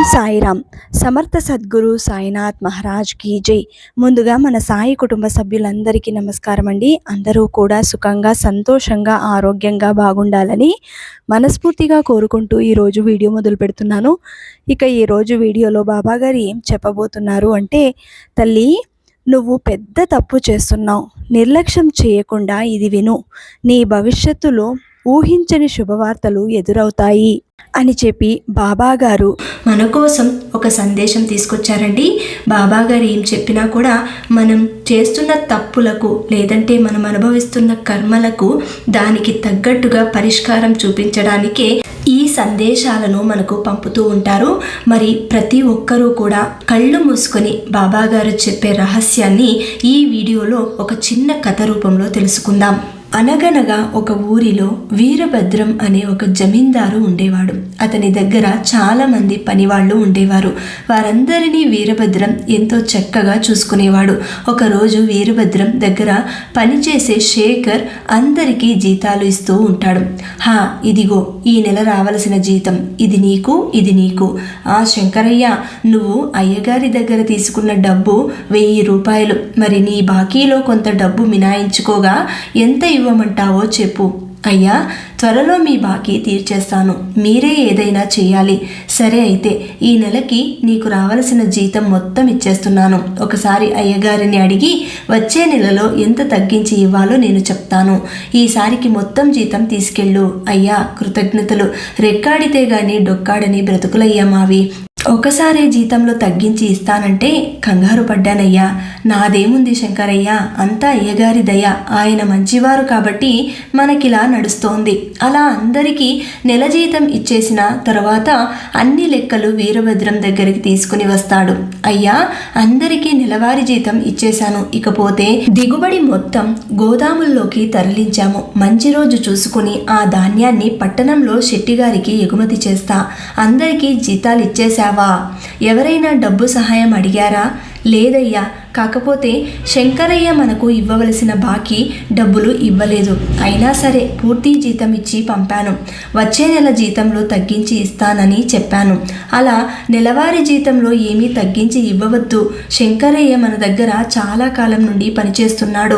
సాయిరామ్. సమర్థ సద్గురు సాయినాథ్ మహారాజ్ కీ జై. ముందుగా మన సాయి కుటుంబ సభ్యులందరికీ నమస్కారం అండి. అందరూ కూడా సుఖంగా, సంతోషంగా, ఆరోగ్యంగా బాగుండాలని మనస్ఫూర్తిగా కోరుకుంటూ ఈరోజు వీడియో మొదలు పెడుతున్నాను. ఇక ఈరోజు వీడియోలో బాబాగారు ఏం చెప్పబోతున్నారు అంటే, తల్లి నువ్వు పెద్ద తప్పు చేస్తున్నావు, నిర్లక్ష్యం చేయకుండా ఇది విను. నీ భవిష్యత్తులో ఊహించని శుభవార్తలు ఎదురవుతాయి అని చెప్పి బాబాగారు మన కోసం ఒక సందేశం తీసుకొచ్చారండి. బాబాగారు ఏం చెప్పినా కూడా మనం చేస్తున్న తప్పులకు లేదంటే మనం అనుభవిస్తున్న కర్మలకు దానికి తగ్గట్టుగా పరిష్కారం చూపించడానికే ఈ సందేశాలను మనకు పంపుతూ ఉంటారు. మరి ప్రతి ఒక్కరూ కూడా కళ్ళు మూసుకొని బాబాగారు చెప్పే రహస్యాన్ని ఈ వీడియోలో ఒక చిన్న కథ రూపంలో తెలుసుకుందాం. అనగనగా ఒక ఊరిలో వీరభద్రం అనే ఒక జమీందారు ఉండేవాడు. అతని దగ్గర చాలా మంది పనివాళ్ళు ఉండేవారు. వారందరినీ వీరభద్రం ఎంతో చక్కగా చూసుకునేవాడు. ఒకరోజు వీరభద్రం దగ్గర పనిచేసే శేఖర్ అందరికీ జీతాలు ఇస్తూ ఉంటాడు. ఇదిగో ఈ నెల రావలసిన జీతం, ఇది నీకు, ఇది నీకు. శంకరయ్య, నువ్వు అయ్యగారి దగ్గర తీసుకున్న డబ్బు 1000 రూపాయలు. మరి నీ బాకీలో కొంత డబ్బు మినాయించుకోగా ఎంత ఇవ్వమంటావో చెప్పు. అయ్యా, త్వరలో మీ బాకీ తీర్చేస్తాను, మీరే ఏదైనా చెయ్యాలి. సరే అయితే ఈ నెలకి నీకు రావలసిన జీతం మొత్తం ఇచ్చేస్తున్నాను. ఒకసారి అయ్యగారిని అడిగి వచ్చే నెలలో ఎంత తగ్గించి ఇవ్వాలో నేను చెప్తాను. ఈసారికి మొత్తం జీతం తీసుకెళ్ళు. అయ్యా, కృతజ్ఞతలు. రెక్కాడితే గాని డొక్కాడని బ్రతుకులయ్యా మావి. ఒకసారి జీతంలో తగ్గించి ఇస్తానంటే కంగారు పడ్డానయ్యా. నాదేముంది శంకరయ్య, అంతా అయ్యగారి దయ. ఆయన మంచివారు కాబట్టి మనకిలా నడుస్తోంది. అలా అందరికీ నెల జీతం ఇచ్చేసిన తర్వాత అన్ని లెక్కలు వీరభద్రం దగ్గరికి తీసుకుని వస్తాడు. అయ్యా, అందరికీ నెలవారీ జీతం ఇచ్చేశాను. ఇకపోతే దిగుబడి మొత్తం గోదాముల్లోకి తరలించాము. మంచి రోజు చూసుకుని ఆ ధాన్యాన్ని పట్టణంలో శెట్టిగారికి ఎగుమతి చేస్తా. అందరికీ జీతాలు ఇచ్చేశా. ఎవరైనా డబ్బు సహాయం అడిగారా? లేదయ్యా. కాకపోతే శంకరయ్య మనకు ఇవ్వవలసిన బాకీ డబ్బులు ఇవ్వలేదు. అయినా సరే పూర్తి జీతం ఇచ్చి పంపాను. వచ్చే నెల జీతంలో తగ్గించి ఇస్తానని చెప్పాను. అలా నెలవారీ జీతంలో ఏమీ తగ్గించి ఇవ్వవద్దు. శంకరయ్య మన దగ్గర చాలా కాలం నుండి పనిచేస్తున్నాడు.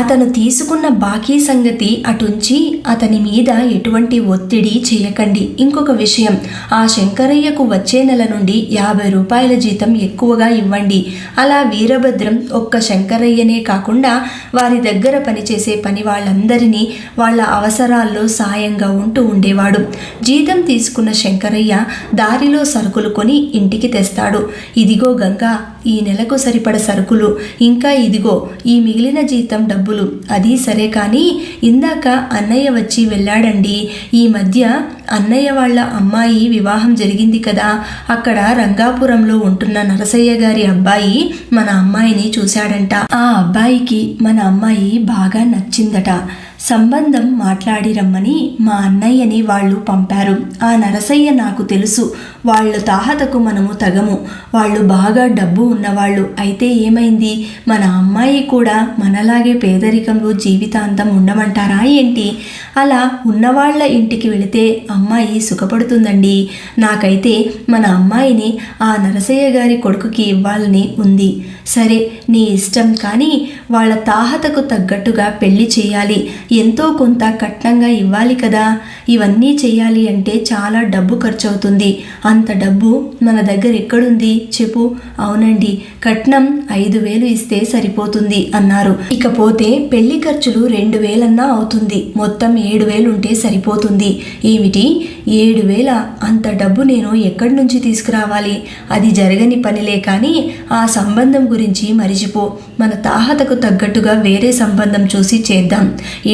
అతను తీసుకున్న బాకీ సంగతి అటుంచి అతని మీద ఎటువంటి ఒత్తిడి చేయకండి. ఇంకొక విషయం, ఆ శంకరయ్యకు వచ్చే నెల నుండి 50 రూపాయల జీతం ఎక్కువగా ఇవ్వండి. అలా వీరభద్రం ఒక్క శంకరయ్యనే కాకుండా వారి దగ్గర పనిచేసే పని వాళ్ళందరినీ వాళ్ళ అవసరాల్లో సాయంగా ఉంటూ ఉండేవాడు. జీతం తీసుకున్న శంకరయ్య దారిలో సరుకులు కొని ఇంటికి తెస్తాడు. ఇదిగో గంగా, ఈ నెలకు సరిపడ సరుకులు, ఇంకా ఇదిగో ఈ మిగిలిన జీతం డబ్బులు. అది సరే కానీ ఇందాక అన్నయ్య వచ్చి వెళ్ళాడండి. ఈ మధ్య అన్నయ్య వాళ్ళ అమ్మాయి వివాహం జరిగింది కదా, అక్కడ రంగాపురంలో ఉంటున్న నరసయ్య గారి అబ్బాయి మన అమ్మాయిని చూశాడంట. ఆ అబ్బాయికి మన అమ్మాయి బాగా నచ్చిందట. సంబంధం మాట్లాడి రమ్మని మా అన్నయ్యని వాళ్ళు పంపారు. ఆ నరసయ్య నాకు తెలుసు, వాళ్ళ తాహతకు మనము తగము. వాళ్ళు బాగా డబ్బు ఉన్నవాళ్ళు. అయితే ఏమైంది, మన అమ్మాయి కూడా మనలాగే పేదరికంలో జీవితాంతం ఉండమంటారా ఏంటి? అలా ఉన్నవాళ్ల ఇంటికి వెళితే అమ్మాయి సుఖపడుతుందండి. నాకైతే మన అమ్మాయిని ఆ నరసయ్య గారి కొడుకుకి ఇవ్వాలని ఉంది. సరే నీ ఇష్టం, కానీ వాళ్ళ తాహతకు తగ్గట్టుగా పెళ్లి చేయాలి. ఎంతో కొంత కట్నంగా ఇవ్వాలి కదా. ఇవన్నీ చేయాలి అంటే చాలా డబ్బు ఖర్చు అవుతుంది. అంత డబ్బు మన దగ్గర ఎక్కడుంది చెప్పు? అవునండి, కట్నం 5000 ఇస్తే సరిపోతుంది అన్నారు. ఇకపోతే పెళ్లి ఖర్చులు 2000 అన్నా అవుతుంది. మొత్తం 7000 ఉంటే సరిపోతుంది. ఏమిటి 7000? అంత డబ్బు నేను ఎక్కడి నుంచి తీసుకురావాలి? అది జరగని పనిలే. కానీ ఆ సంబంధం గురించి మరిచిపో. మన తాహతకు తగ్గట్టుగా వేరే సంబంధం చూసి చేద్దాం.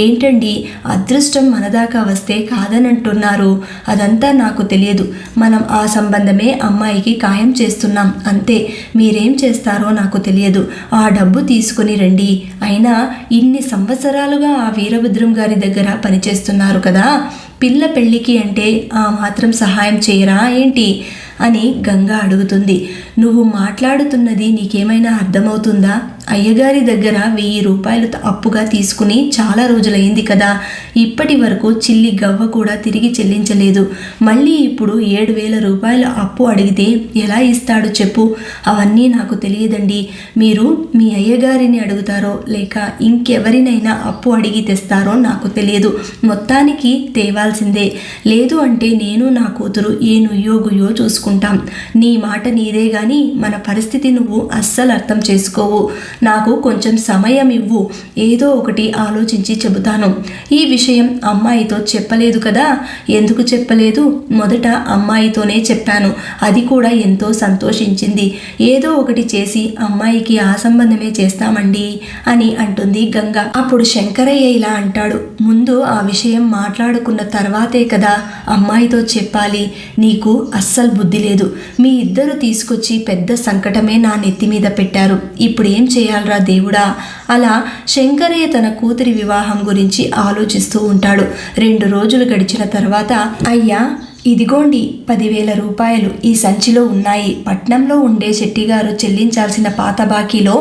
ఏంటండి, అదృష్టం మనదాకా వస్తే కాదనంటున్నారు? అదంతా నాకు తెలియదు. మనం ఆ సంబంధమే అమ్మాయికి ఖాయం చేస్తున్నాం అంతే. మీరేం చేస్తారో నాకు తెలియదు. ఆ డబ్బు తీసుకుని రండి. అయినా ఇన్ని సంవత్సరాలుగా ఆ వీరభద్రం గారి దగ్గర పనిచేస్తున్నారు కదా, పిల్ల పెళ్ళికి అంటే ఆ మాత్రం సహాయం చేయరా ఏంటి అని గంగా అడుగుతుంది. నువ్వు మాట్లాడుతున్నది నీకేమైనా అర్థమవుతుందా అయ్యగారి దగ్గర 1000 రూపాయలు అప్పుగా తీసుకుని చాలా రోజులైంది కదా, ఇప్పటి వరకు చిల్లి గవ్వ కూడా తిరిగి చెల్లించలేదు. మళ్ళీ ఇప్పుడు 7000 రూపాయలు అప్పు అడిగితే ఎలా ఇస్తాడు చెప్పు? అవన్నీ నాకు తెలియదండి. మీరు మీ అయ్యగారిని అడుగుతారో లేక ఇంకెవరినైనా అప్పు అడిగి తెస్తారో నాకు తెలియదు. మొత్తానికి తేవాల్సిందే. లేదు అంటే నేను నా కూతురు ఏ నుయ్యోగుయో చూసుకుంటాం. నీ మాట నీదే గాని మన పరిస్థితి నువ్వు అస్సలు అర్థం చేసుకోవు. నాకు కొంచెం సమయం ఇవ్వు, ఏదో ఒకటి ఆలోచించి చెబుతాను. ఈ విషయం అమ్మాయితో చెప్పలేదు కదా? ఎందుకు చెప్పలేదు? మొదట అమ్మాయితోనే చెప్పాను. అది కూడా ఎంతో సంతోషించింది. ఏదో ఒకటి చేసి అమ్మాయికి ఆ సంబంధమే చేస్తామండి అని అంటుంది గంగ. అప్పుడు శంకరయ్య ఇలా అంటాడు, ముందు ఆ విషయం మాట్లాడుకున్న తర్వాతే కదా అమ్మాయితో చెప్పాలి. నీకు అస్సలు బుద్ధి లేదు. మీ ఇద్దరు తీసుకొచ్చి పెద్ద సంకటమే నా నెత్తి మీద పెట్టారు. ఇప్పుడు ఏం చేయాలరా దేవుడా? అలా శంకరయ్య తన కూతురి వివాహం గురించి ఆలోచిస్తూ ఉంటాడు. 2 రోజులు గడిచిన తర్వాత, అయ్యా ఇదిగోండి 10,000 రూపాయలు ఈ సంచిలో ఉన్నాయి. పట్నంలో ఉండే శెట్టిగారు చెల్లించాల్సిన పాత బాకీలో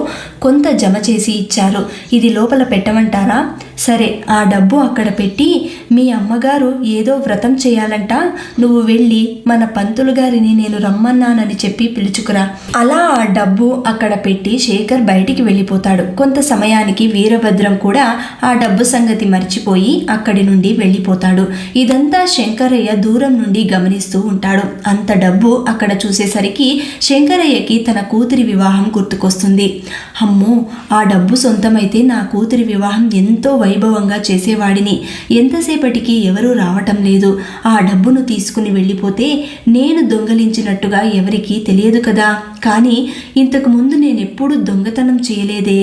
కొంత జమ చేసి ఇచ్చారు. ఇది లోపల పెట్టమంటారా? సరే, ఆ డబ్బు అక్కడ పెట్టి మీ అమ్మగారు ఏదో వ్రతం చేయాలంట, నువ్వు వెళ్ళి మన పంతులు గారిని నేను రమ్మన్నానని చెప్పి పిలుచుకురా. అలా ఆ డబ్బు అక్కడ పెట్టి శేఖర్ బయటికి వెళ్ళిపోతాడు. కొంత సమయానికి వీరభద్రం కూడా ఆ డబ్బు సంగతి మర్చిపోయి అక్కడి నుండి వెళ్ళిపోతాడు. ఇదంతా శంకరయ్య దూరం నుండి గమనిస్తూ ఉంటాడు. అంత డబ్బు అక్కడ చూసేసరికి శంకరయ్యకి తన కూతురి వివాహం గుర్తుకొస్తుంది. అమ్మో, ఆ డబ్బు సొంతమైతే నా కూతురి వివాహం ఎంతో వైభవంగా చేసేవాడిని. ఎంతసేపటికి ఎవరూ రావటం లేదు. ఆ డబ్బును తీసుకుని వెళ్ళిపోతే నేను దొంగలించినట్టుగా ఎవరికీ తెలియదు కదా. కానీ ఇంతకు ముందు నేనెప్పుడూ దొంగతనం చేయలేదే.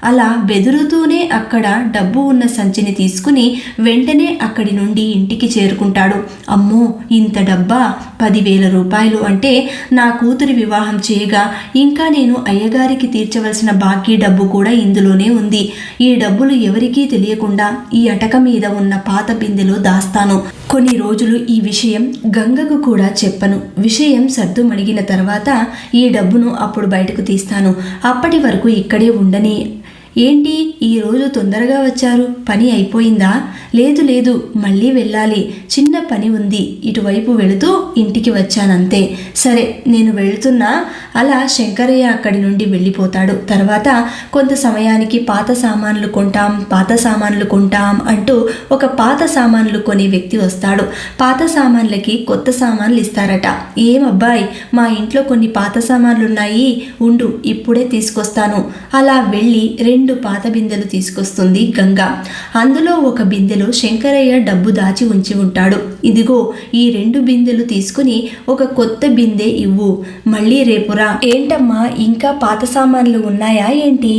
అలా బెదురుతూనే అక్కడ డబ్బు ఉన్న సంచిని తీసుకుని వెంటనే అక్కడి నుండి ఇంటికి చేరుకుంటాడు. అమ్మో, ఇంత డబ్బా! 10,000 రూపాయలు అంటే నా కూతురి వివాహం చేయగా ఇంకా నేను అయ్యగారికి తీర్చవలసిన బాకీ డబ్బు కూడా ఇందులోనే ఉంది. ఈ డబ్బులు ఎవరికీ తెలియకుండా ఈ అటక మీద ఉన్న పాత బిందెలో దాస్తాను. కొన్ని రోజులు ఈ విషయం గంగకు కూడా చెప్పను. విషయం సర్దుమణిగిన తర్వాత ఈ డబ్బును అప్పుడు బయటకు తీస్తాను. అప్పటి వరకు ఇక్కడే ఉండని. ఏంటి ఈరోజు తొందరగా వచ్చారు? పని అయిపోయిందా? లేదు లేదు, మళ్ళీ వెళ్ళాలి. చిన్న పని ఉంది. ఇటువైపు వెళుతూ ఇంటికి వచ్చానంతే. సరే, నేను వెళుతున్నా. అలా శంకరయ్య అక్కడి నుండి వెళ్ళిపోతాడు. తర్వాత కొంత సమయానికి పాత సామాన్లు కొంటాం అంటూ ఒక పాత సామాన్లు కొనే వ్యక్తి వస్తాడు. పాత సామాన్లకి కొత్త సామాన్లు ఇస్తారట. ఏమబ్బాయి, మా ఇంట్లో కొన్ని పాత సామాన్లున్నాయి, ఉండు ఇప్పుడే తీసుకొస్తాను. అలా వెళ్ళి 2 పాత బిందెలు తీసుకొస్తుంది గంగ. అందులో ఒక బిందెలో శంకరయ్య డబ్బు దాచి ఉంచి ఉంటాడు. ఇదిగో ఈ 2 బిందెలు తీసుకుని ఒక కొత్త బిందె ఇవ్వు, మళ్ళీ రేపురా. ఏంటమ్మా, ఇంకా పాత సామాన్లు ఉన్నాయా ఏంటి?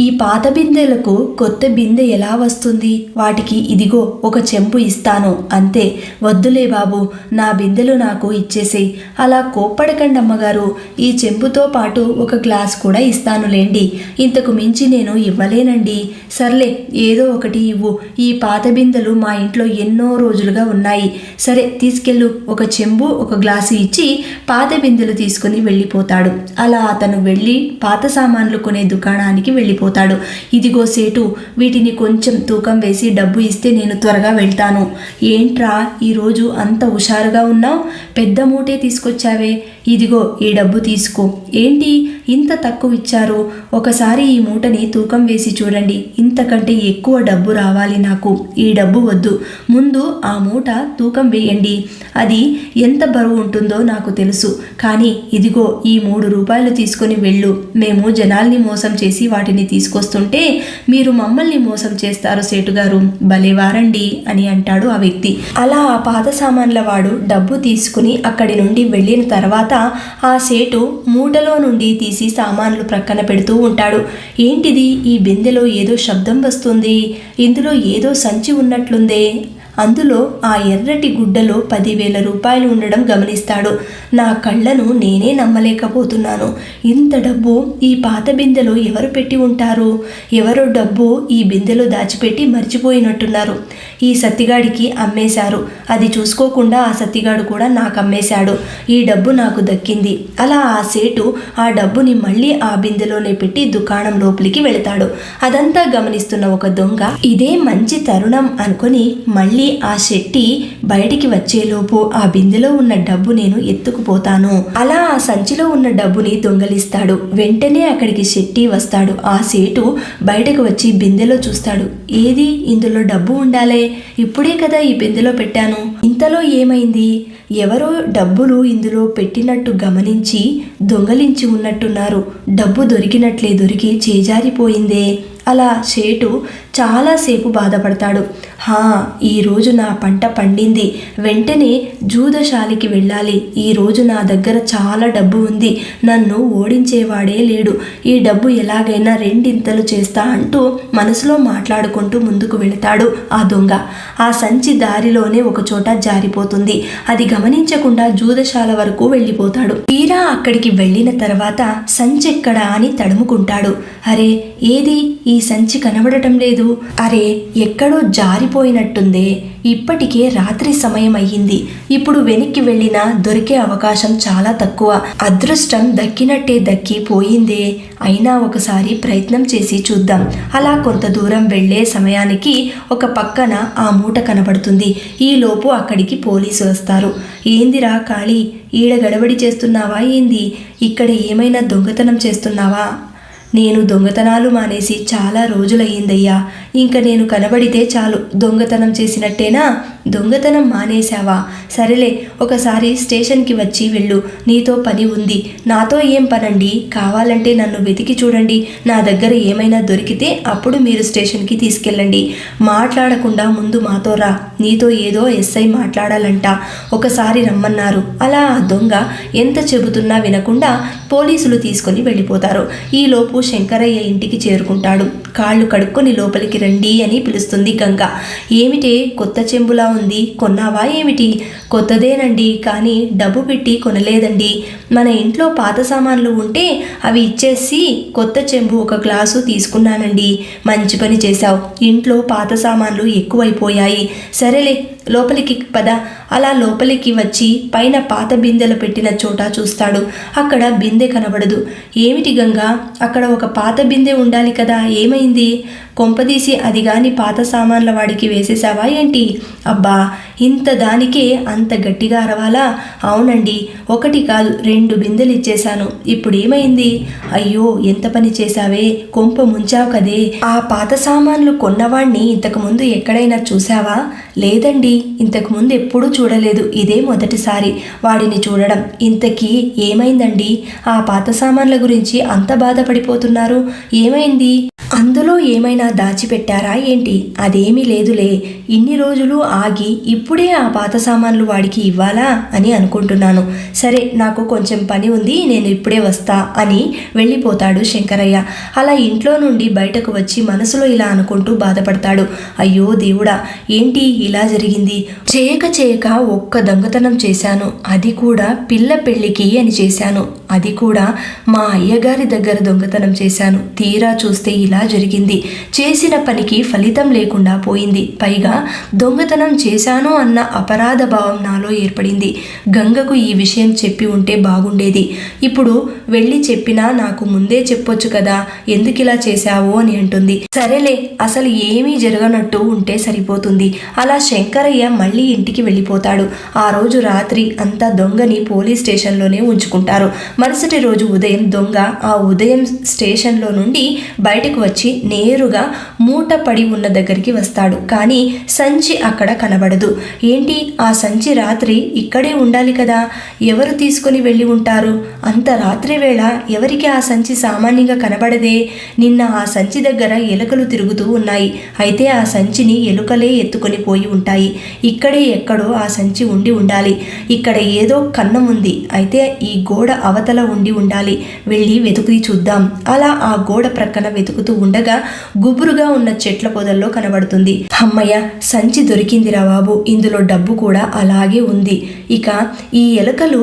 ఈ పాత బిందెలకు కొత్త బిందె ఎలా వస్తుంది? వాటికి ఇదిగో ఒక చెంబు ఇస్తాను అంతే. వద్దులే బాబు, నా బిందెలు నాకు ఇచ్చేసేయ్. అలా కోప్పడకండి అమ్మగారు, ఈ చెంబుతో పాటు ఒక గ్లాస్ కూడా ఇస్తానులేండి. ఇంతకు మించి నేను ఇవ్వలేనండి. సర్లే, ఏదో ఒకటి ఇవ్వు. ఈ పాత బిందెలు మా ఇంట్లో ఎన్నో రోజులుగా ఉన్నాయి. సరే తీసుకెళ్ళు. ఒక చెంబు ఒక గ్లాసు ఇచ్చి పాత బిందెలు తీసుకుని వెళ్ళిపోతాడు. అలా అతను వెళ్ళి పాత సామాన్లు కొనే దుకాణానికి వెళ్ళిపోతాడు. ఇదిగో సేటు, వీటిని కొంచెం తూకం వేసి డబ్బు ఇస్తే నేను త్వరగా వెళ్తాను. ఏంట్రా ఈరోజు అంత హుషారుగా ఉన్నావు? పెద్ద మూటే తీసుకొచ్చావే. ఇదిగో ఈ డబ్బు తీసుకో. ఏంటి ఇంత తక్కువ ఇచ్చారు? ఒకసారి ఈ మూటని తూకం వేసి చూడండి. ఇంతకంటే ఎక్కువ డబ్బు రావాలి నాకు. ఈ డబ్బు వద్దు, ముందు ఆ మూట తూకం వేయండి. అది ఎంత బరువు ఉంటుందో నాకు తెలుసు. కానీ ఇదిగో ఈ 3 రూపాయలు తీసుకొని వెళ్ళు. మేము జనాల్ని మోసం చేసి వాటిని తీసుకొస్తుంటే మీరు మమ్మల్ని మోసం చేస్తారు సేటుగారు, భలేవారండి అని అంటాడు ఆ వ్యక్తి. అలా ఆ పాత సామాన్ల వాడు డబ్బు తీసుకుని అక్కడి నుండి వెళ్ళిన తర్వాత ఆ సేటు మూటలో నుండి తీసి సామాన్లు ప్రక్కన పెడుతూ ఉంటాడు. ఏంటిది? ఈ బిందెలో ఏదో శబ్దం వస్తుంది. ఇందులో ఏదో సంచి ఉన్నట్లుందే అందులో ఆ ఎర్రటి గుడ్డలో 10,000 రూపాయలు ఉండడం గమనిస్తాడు. నా కళ్ళను నేనే నమ్మలేకపోతున్నాను. ఇంత డబ్బు ఈ పాత బిందెలో ఎవరు పెట్టి ఉంటారు? ఎవరో డబ్బు ఈ బిందెలో దాచిపెట్టి మర్చిపోయినట్టున్నారు. ఈ సత్తిగాడికి అమ్మేశారు. అది చూసుకోకుండా ఆ సత్తిగాడు కూడా నాకు అమ్మేశాడు. ఈ డబ్బు నాకు దక్కింది. అలా ఆ సేటు ఆ డబ్బుని మళ్ళీ ఆ బిందెలోనే పెట్టి దుకాణం లోపలికి వెళతాడు. అదంతా గమనిస్తున్న ఒక దొంగ ఇదే మంచి తరుణం అనుకొని మళ్ళీ ఆ శెట్టి బయటికి వచ్చేలోపు ఆ బిందెలో ఉన్న డబ్బు నేను ఎత్తుకుపోతాను. అలా ఆ సంచిలో ఉన్న డబ్బుని దొంగలిస్తాడు. వెంటనే అక్కడికి శెట్టి వస్తాడు. ఆ సేటు బయటకు వచ్చి బిందెలో చూస్తాడు. ఏది, ఇందులో డబ్బు ఉండాలే, ఇప్పుడే కదా ఈ బిందెలో పెట్టాను. ఇంతలో ఏమైంది? ఎవరో డబ్బులు ఇందులో పెట్టినట్టు గమనించి దొంగలించి ఉన్నట్టున్నారు. డబ్బు దొరికి చేజారిపోయిందే. అలా సేటు చాలాసేపు బాధపడతాడు. ఈరోజు నా పంట పండింది. వెంటనే జూదశాలికి వెళ్ళాలి. ఈరోజు నా దగ్గర చాలా డబ్బు ఉంది. నన్ను ఓడించేవాడే లేడు. ఈ డబ్బు ఎలాగైనా రెండింతలు చేస్తా అంటూ మనసులో మాట్లాడుకుంటూ ముందుకు వెళతాడు ఆ దొంగ. ఆ సంచి దారిలోనే ఒక చోట జారిపోతుంది. అది గమనించకుండా జూదశాల వరకు వెళ్ళిపోతాడు. తీరా అక్కడికి వెళ్ళిన తర్వాత సంచెక్కడా అని తడుముకుంటాడు. అరే, ఏది ఈ సంచి కనబడటం లేదు. అరే, ఎక్కడో జారిపోయినట్టుందే. ఇప్పటికే రాత్రి సమయం అయ్యింది. ఇప్పుడు వెనక్కి వెళ్ళినా దొరికే అవకాశం చాలా తక్కువ. అదృష్టం దక్కినట్టే దక్కి పోయిందే. అయినా ఒకసారి ప్రయత్నం చేసి చూద్దాం. అలా కొంత దూరం వెళ్లే సమయానికి ఒక పక్కన ఆ మూట కనబడుతుంది. ఈలోపు అక్కడికి పోలీసులు వస్తారు. ఏందిరా కాళీ, ఈడ గడబడి చేస్తున్నావా ఏంది? ఇక్కడ ఏమైనా దొంగతనం చేస్తున్నావా? నేను దొంగతనాలు మానేసి చాలా రోజులయ్యిందయ్యా. ఇంక నేను కనబడితే చాలు దొంగతనం చేసినట్టేనా? దొంగతనం మానేశావా? సరేలే, ఒకసారి స్టేషన్కి వచ్చి వెళ్ళు. నీతో పని ఉంది. నాతో ఏం పనండి? కావాలంటే నన్ను వెతికి చూడండి. నా దగ్గర ఏమైనా దొరికితే అప్పుడు మీరు స్టేషన్కి తీసుకెళ్ళండి. మాట్లాడకుండా ముందు మాతో రా. నీతో ఏదో ఎస్ఐ మాట్లాడాలంట. ఒకసారి రమ్మన్నారు. అలా ఆ దొంగ ఎంత చెబుతున్నా వినకుండా పోలీసులు తీసుకొని వెళ్ళిపోతారు. ఈలోపు శంకరయ్య ఇంటికి చేరుకుంటాడు. కాళ్ళు కడుక్కొని లోపలికి రండి అని పిలుస్తుంది గంగ. ఏమిటే, కొత్త చెంబులా ఉంది, కొన్నావా ఏమిటి? కొత్తదేనండి, కానీ డబ్బు పెట్టి కొనలేదండి. మన ఇంట్లో పాత సామాన్లు ఉంటే అవి ఇచ్చేసి కొత్త చెంబు ఒక గ్లాసు తీసుకున్నానండి. మంచి పని చేశావు. ఇంట్లో పాత సామాన్లు ఎక్కువైపోయాయి. సరేలే, లోపలికి పద. అలా లోపలికి వచ్చి పైన పాత బిందెలు పెట్టిన చోట చూస్తాడు. అక్కడ బిందె కనబడదు. ఏమిటి గంగా, అక్కడ ఒక పాత బిందె ఉండాలి కదా, ఏమైంది? కొంపదీసి అది గాని పాత సామాన్ల వాడికి వేసేసావా ఏంటి? అబ్బా, ఇంత దానికే అంత గట్టిగా అరవాలా? అవునండి, ఒకటి కాదు 2 బిందెలు ఇచ్చేశాను. ఇప్పుడు ఏమైంది? అయ్యో, ఎంత పని చేశావే, కొంప ముంచావు కదే. ఆ పాత సామాన్లు కొన్నవాణ్ణి ఇంతకుముందు ఎక్కడైనా చూసావా? లేదండి, ఇంతకుముందు ఎప్పుడూ చూడలేదు. ఇదే మొదటిసారి వాడిని చూడడం. ఇంతకీ ఏమైందండి? ఆ పాత సామాన్ల గురించి అంత బాధపడిపోతున్నారు. ఏమైంది? అందులో ఏమైనా దాచిపెట్టారా ఏంటి? అదేమీ లేదులే. ఇన్ని రోజులు ఆగి ఇప్పుడే ఆ పాత సామాన్లు వాడికి ఇవ్వాలా అని అనుకుంటున్నాను. సరే, నాకు కొంచెం పని ఉంది, నేను ఇప్పుడే వస్తా అని వెళ్ళిపోతాడు శంకరయ్య. అలా ఇంట్లో నుండి బయటకు వచ్చి మనసులో ఇలా అనుకుంటూ బాధపడతాడు. అయ్యో దేవుడా, ఏంటి ఇలా జరిగింది? చేయక ఒక్క దొంగతనం చేశాను. అది కూడా పిల్ల పెళ్ళికి అని చేశాను. అది కూడా మా అయ్యగారి దగ్గర దొంగతనం చేశాను. తీరా చూస్తే ఇలా జరిగింది. చేసిన పనికి ఫలితం లేకుండా పోయింది. పైగా దొంగతనం చేశాను అన్న అపరాధ భావం నాలో ఏర్పడింది. గంగకు ఈ విషయం చెప్పి ఉంటే బాగుండేది. ఇప్పుడు వెళ్ళి చెప్పినా నాకు ముందే చెప్పొచ్చు కదా, ఎందుకు ఇలా చేశావు అని అంటుంది. సరేలే, అసలు ఏమీ జరగనట్టు ఉంటే సరిపోతుంది. అలా శంకరయ్య మళ్ళీ ఇంటికి వెళ్ళిపోతాడు. ఆ రోజు రాత్రి అంతా దొంగని పోలీస్ స్టేషన్లోనే ఉంచుకుంటారు. మరుసటి రోజు ఉదయం దొంగ ఆ ఉదయం స్టేషన్లో నుండి బయటకు వచ్చి నేరుగా మూట పడి ఉన్న దగ్గరికి వస్తాడు. కానీ సంచి అక్కడ కనబడదు. ఏంటి, ఆ సంచి రాత్రి ఇక్కడే ఉండాలి కదా, ఎవరు తీసుకొని వెళ్ళి ఉంటారు? అంత రాత్రి వేళ ఎవరికి ఆ సంచి సామాన్యంగా కనబడదే? నిన్న ఆ సంచి దగ్గర ఎలుకలు తిరుగుతూ ఉన్నాయి. అయితే ఆ సంచిని ఎలుకలే ఎత్తుకొని పోయి ఉంటాయి. ఇక్కడే ఎక్కడో ఆ సంచి ఉండి ఉండాలి. ఇక్కడ ఏదో కన్నం ఉంది. అయితే ఈ గోడ అవతల ఉండి ఉండాలి. వెళ్ళి వెతుకుని చూద్దాం. అలా ఆ గోడ ప్రక్కన వెతుకుతూ ఉండగా గుబురుగా ఉన్న చెట్ల పొదల్లో కనబడుతుంది. అమ్మయ్య, సంచి దొరికిందిరా బాబు, ఇందులో డబ్బు కూడా అలాగే ఉంది. ఇక ఈ ఎలుకలు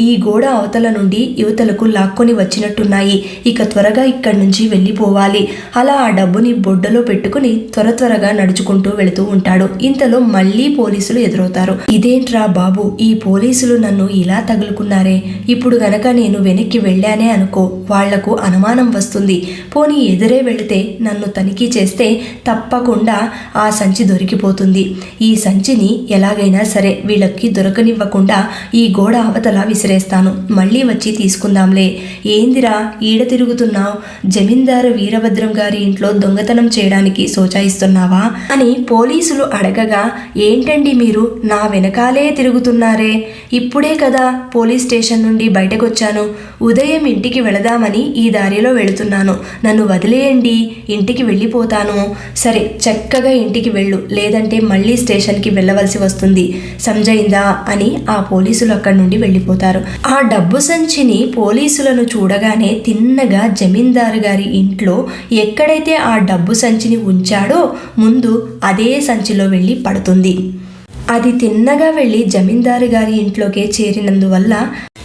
ఈ గోడ అవతల నుండి యువతలకు లాక్కొని వచ్చినట్టున్నాయి. ఇక త్వరగా ఇక్కడి నుంచి వెళ్ళిపోవాలి. అలా ఆ డబ్బుని బొడ్డలో పెట్టుకుని త్వరగా నడుచుకుంటూ వెళుతూ ఉంటాడు. ఇంతలో మళ్ళీ పోలీసులు ఎదురవుతారు. ఇదేంట్రా బాబు, ఈ పోలీసులు నన్ను ఇలా తగులుకున్నారే. ఇప్పుడు గనక నేను వెనక్కి వెళ్ళానే అనుకో, వాళ్లకు అనుమానం వస్తుంది. పోనీ ఎదురే వెళితే నన్ను తనిఖీ చేస్తే తప్పకుండా ఆ సంచి దొరికిపోతుంది. ఈ సంచిని ఎలాగైనా సరే వీళ్ళకి దొరకనివ్వకుండా ఈ గోడ అవతల విసిరేస్తాను. మళ్ళీ వచ్చి తీసుకుందాంలే. ఏందిరా ఈడ తిరుగుతున్నావు? జమీందారు వీరభద్రం గారి ఇంట్లో దొంగతనం చేయడానికి సోచాయిస్తున్నావా అని పోలీసులు అడగగా, ఏంటండి మీరు నా వెనకాలే తిరుగుతున్నారే? ఇప్పుడే కదా పోలీస్ స్టేషన్ నుండి బయటకొచ్చాను. ఉదయం ఇంటికి వెళదామని ఈ దారిలో వెళుతున్నాను. నన్ను వదిలేయండి, ఇంటికి వెళ్ళిపోతాను. సరే, చక్కగా ఇంటికి వెళ్ళు, లేదంటే మళ్ళీ స్టేషన్కి వెళ్ళవలసి వస్తుంది. సంజయిందా అని ఆ పోలీసులు అక్కడి నుండి వెళ్ళిపోతారు. ఆ డబ్బు సంచిని పోలీసులను చూడగానే తిన్నగా జమీందారు గారి ఇంట్లో ఎక్కడైతే ఆ డబ్బు సంచిని ఉంచాడో ముందు అదే సంచిలో వెళ్ళి పడుతుంది. అది తిన్నగా వెళ్ళి జమీందారు గారి ఇంట్లోకే చేరినందువల్ల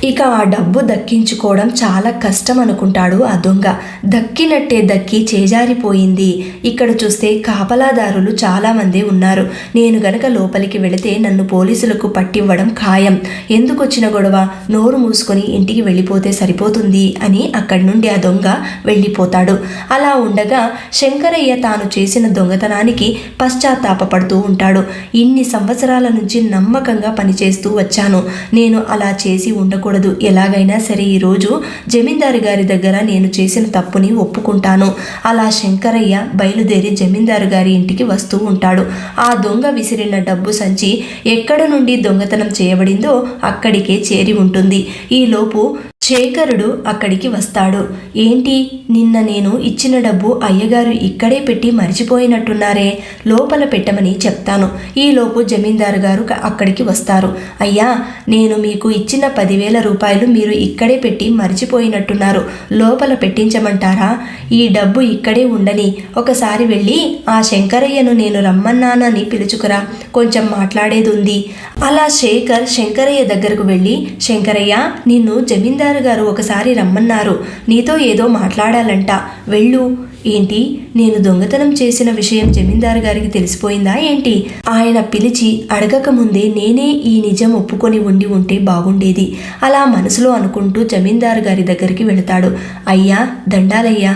ఇక ఆ డబ్బు దక్కించుకోవడం చాలా కష్టం అనుకుంటాడు ఆ దొంగ. దక్కినట్టే దక్కి చేజారిపోయింది. ఇక్కడ చూస్తే కాపలాదారులు చాలామంది ఉన్నారు. నేను గనక లోపలికి వెళితే నన్ను పోలీసులకు పట్టివ్వడం ఖాయం. ఎందుకు వచ్చిన గొడవ? నోరు మూసుకొని ఇంటికి వెళ్ళిపోతే సరిపోతుంది అని అక్కడి నుండి ఆ దొంగ వెళ్ళిపోతాడు. అలా ఉండగా శంకరయ్య తాను చేసిన దొంగతనానికి పశ్చాత్తాపపడుతూ ఉంటాడు. ఇన్ని సంవత్సరాల నుంచి నమ్మకంగా పనిచేస్తూ వచ్చాను. నేను అలా చేసి ఉండకూడదు. ఎలాగైనా సరే ఈరోజు జమీందారు గారి దగ్గర నేను చేసిన తప్పుని ఒప్పుకుంటాను. అలా శంకరయ్య బయలుదేరి జమీందారు గారి ఇంటికి వస్తూ ఉంటాడు. ఆ దొంగ విసిరిన డబ్బు సంచి ఎక్కడ నుండి దొంగతనం చేయబడిందో అక్కడికే చేరి ఉంటుంది. ఈలోపు శేఖరుడు అక్కడికి వస్తాడు. ఏంటి, నిన్న నేను ఇచ్చిన డబ్బు అయ్యగారు ఇక్కడే పెట్టి మర్చిపోయినట్టున్నారే, లోపల పెట్టమని చెప్తాను. ఈలోపు జమీందారు గారు అక్కడికి వస్తారు. అయ్యా, నేను మీకు ఇచ్చిన 10,000 రూపాయలు మీరు ఇక్కడే పెట్టి మర్చిపోయినట్టున్నారు, లోపల పెట్టించమంటారా? ఈ డబ్బు ఇక్కడే ఉండని, ఒకసారి వెళ్ళి ఆ శంకరయ్యను నేను రమ్మన్నానని పిలుచుకురా, కొంచెం మాట్లాడేది ఉంది. అలా శేఖర్ శంకరయ్య దగ్గరకు వెళ్ళి, శంకరయ్య, నిన్ను జమీందారు గారు ఒకసారి రమ్మన్నారు, నీతో ఏదో మాట్లాడాలంట, వెళ్ళు. ఏంటి, నేను దొంగతనం చేసిన విషయం జమీందారు గారికి తెలిసిపోయిందా ఏంటి? ఆయన పిలిచి అడగక ముందే నేనే ఈ నిజం ఒప్పుకొని ఉంటే బాగుండేది. అలా మనసులో అనుకుంటూ జమీందారు గారి దగ్గరికి వెళతాడు. అయ్యా, దండాలయ్యా,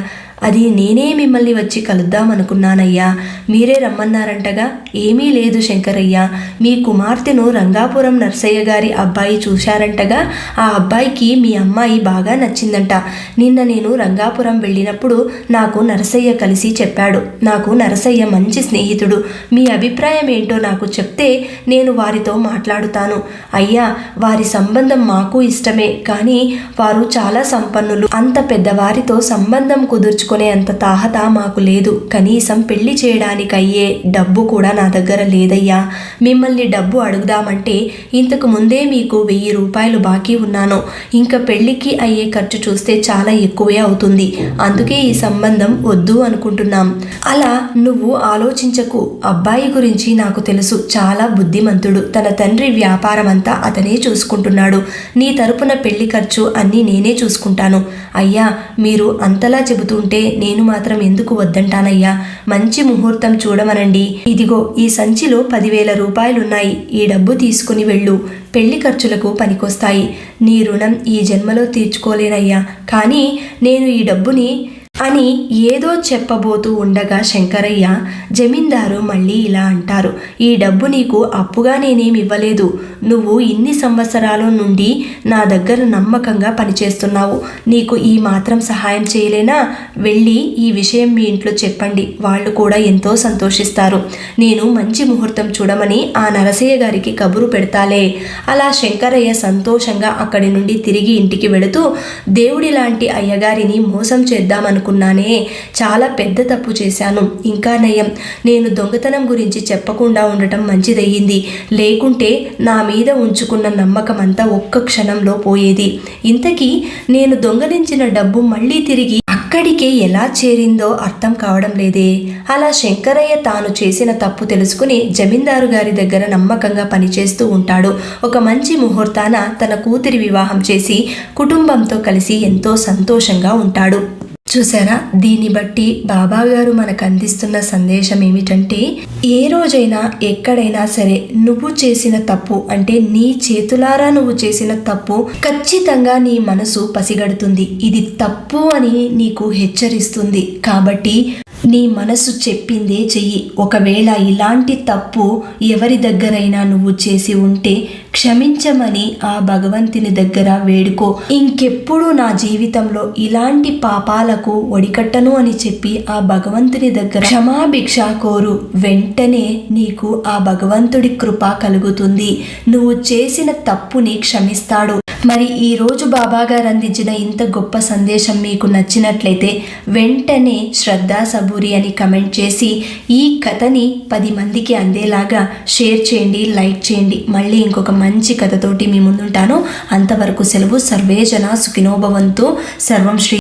అది నేనే మిమ్మల్ని వచ్చి కలుద్దామనుకున్నానయ్యా, మీరే రమ్మన్నారంటగా. ఏమీ లేదు శంకరయ్య, మీ కుమార్తెను రంగాపురం నర్సయ్య గారి అబ్బాయి చూశారంటగా. ఆ అబ్బాయికి మీ అమ్మాయి బాగా నచ్చిందంట. నిన్న నేను రంగాపురం వెళ్ళినప్పుడు నాకు నరసయ్య కలిసి చెప్పాడు. నాకు నరసయ్య మంచి స్నేహితుడు. మీ అభిప్రాయం ఏంటో నాకు చెప్తే నేను వారితో మాట్లాడుతాను. అయ్యా, వారి సంబంధం మాకు ఇష్టమే, కానీ వారు చాలా సంపన్నులు. అంత పెద్దవారితో సంబంధం కుదుర్చుకునే అంత తాహత మాకు లేదు. కనీసం పెళ్లి చేయడానికి అయ్యే డబ్బు కూడా నా దగ్గర లేదయ్యా. మిమ్మల్ని డబ్బు అడుగుదామంటే ఇంతకు ముందే మీకు 1000 రూపాయలు బాకీ ఉన్నాను. ఇంకా పెళ్లికి అయ్యే ఖర్చు చూస్తే చాలా ఎక్కువే అవుతుంది. అందుకే ఈ సంబంధం వద్దు అనుకుంటున్నాం. అలా నువ్వు ఆలోచించకు. అబ్బాయి గురించి నాకు తెలుసు, చాలా బుద్ధిమంతుడు. తన తండ్రి వ్యాపారం అంతా అతనే చూసుకుంటున్నాడు. నీ తరపున పెళ్లి ఖర్చు అన్నీ నేనే చూసుకుంటాను. అయ్యా, మీరు అంతలా చెబుతుంటే నేను మాత్రం ఎందుకు వద్దంటానయ్యా? మంచి ముహూర్తం చూడమనండి. ఇదిగో ఈ సంచిలో 10,000 రూపాయలున్నాయి. ఈ డబ్బు తీసుకుని వెళ్ళు, పెళ్లి ఖర్చులకు పనికొస్తాయి. నీ రుణం ఈ జన్మలో తీర్చుకోలేనయ్యా, కానీ నేను ఈ డబ్బుని అని ఏదో చెప్పబోతూ ఉండగా శంకరయ్య జమీందారు మళ్ళీ ఇలా అంటారు. ఈ డబ్బు నీకు అప్పుగా నేనేమి ఇవ్వలేదు. నువ్వు ఇన్ని సంవత్సరాల నుండి నా దగ్గర నమ్మకంగా పనిచేస్తున్నావు. నీకు ఈ మాత్రం సహాయం చేయలేనా? వెళ్ళి ఈ విషయం మీ ఇంట్లో చెప్పండి, వాళ్ళు కూడా ఎంతో సంతోషిస్తారు. నేను మంచి ముహూర్తం చూడమని ఆ నరసయ్య గారికి కబురు పెడతాలే. అలా శంకరయ్య సంతోషంగా అక్కడి నుండి తిరిగి ఇంటికి వెళుతూ, దేవుడి లాంటి అయ్యగారిని మోసం చేద్దామనుకున్నానే, చాలా పెద్ద తప్పు చేశాను. ఇంకా నయం, నేను దొంగతనం గురించి చెప్పకుండా ఉండటం మంచిదయ్యింది. లేకుంటే నా మీద ఉంచుకున్న నమ్మకం అంతా ఒక్క క్షణంలో పోయేది. ఇంతకీ నేను దొంగలించిన డబ్బు మళ్ళీ తిరిగి అక్కడికే ఎలా చేరిందో అర్థం కావడం లేదే. అలా శంకరయ్య తాను చేసిన తప్పు తెలుసుకుని జమీందారు గారి దగ్గర నమ్మకంగా పనిచేస్తూ ఉంటాడు. ఒక మంచి ముహూర్తాన తన కూతురి వివాహం చేసి కుటుంబంతో కలిసి ఎంతో సంతోషంగా ఉంటాడు. చూసారా, దీన్ని బట్టి బాబాగారు మనకు అందిస్తున్న సందేశం ఏమిటంటే, ఏ రోజైనా ఎక్కడైనా సరే నువ్వు చేసిన తప్పు అంటే నీ చేతులారా నువ్వు చేసిన తప్పు ఖచ్చితంగా నీ మనసు పసిగడుతుంది. ఇది తప్పు అని నీకు హెచ్చరిస్తుంది. కాబట్టి నీ మనసు చెప్పిందే చెయ్యి. ఒకవేళ ఇలాంటి తప్పు ఎవరి దగ్గరైనా నువ్వు చేసి ఉంటే క్షమించమని ఆ భగవంతుని దగ్గర వేడుకో. ఇంకెప్పుడు నా జీవితంలో ఇలాంటి పాపాలకు ఒడికట్టను అని చెప్పి ఆ భగవంతుని దగ్గర క్షమాభిక్ష కోరు. వెంటనే నీకు ఆ భగవంతుడి కృప కలుగుతుంది. నువ్వు చేసిన తప్పుని క్షమిస్తాడు. మరి ఈరోజు బాబాగారు అందించిన ఇంత గొప్ప సందేశం మీకు నచ్చినట్లయితే వెంటనే శ్రద్ధా సబూరి అని కమెంట్ చేసి ఈ కథని 10 మందికి అందేలాగా షేర్ చేయండి, లైక్ చేయండి. మళ్ళీ ఇంకొక మంచి కథతోటి మీ ముందుంటాను. అంతవరకు సెలవు. సర్వే జన సుఖినో భవంతు. సర్వం శ్రీ